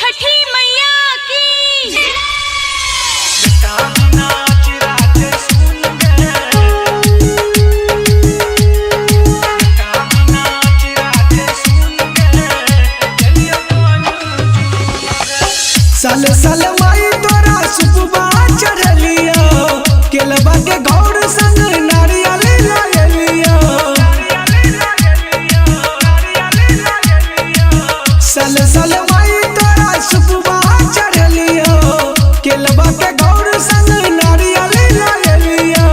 छठी मैया की। साल साल माई तोरा सुपवा चढ़लिया, केलबा के गौर संग नारियल लागलिया। साल साल माई तोरा सुपवा चढ़लिया, केलबा के गौर संग नारियल लागलिया।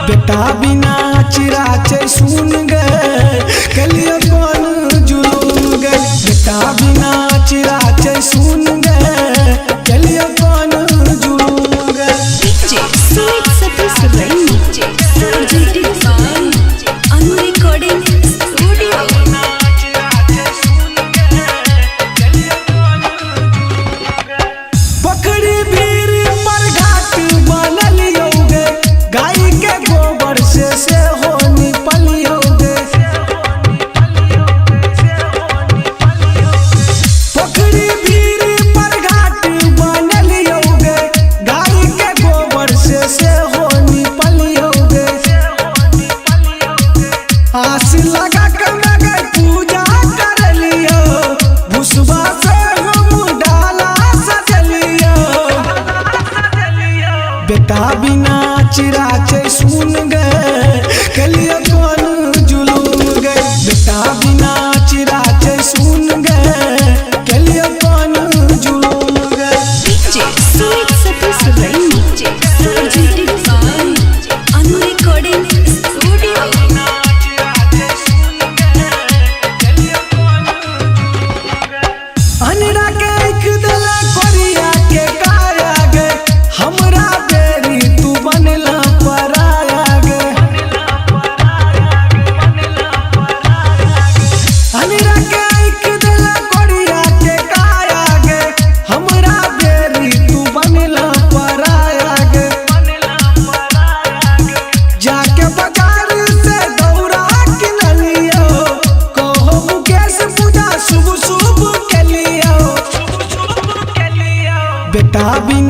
बेटा बिना चिराचे सुन गए कलिया कौन जुलूम गए। बेटा बिना चिराचे सुन गए कलिया कौन जुलूम गए। DJ Sweet Satish Raini, presented by Anu Recording Studio। पकड़ी भीड़ पर घाट बनलियोगे, गाय के गोबर से हो निपलियोगे। पकड़ी भीड़ पर घाट बनलियोगे, गाय के गोबर से हो निपलियोगे। आस लगा के मगर पूजा कर लियो, भुसबा से हम डाला सजलियो। बेटा बिना चिराचे सुन गए कलिया कौन जुलूम गए। बेटा बिना चिराचे सुन गए कलिया कौन जुलूम गए। DJ Sweet Satish Raini, presented by Anu Recording Studio। अनरा के एक दिला कोरिया के काया गे, हमरा बेरी तू बनला पराया गे। अनरा के एक दिला कोरिया के काया गे, हमरा बेरी तू बनला पराया गे। जाके बाजार से दौरा किनलियो, कहो मुकेश पूजा शुभ शुभ के लियो। बेटा बिना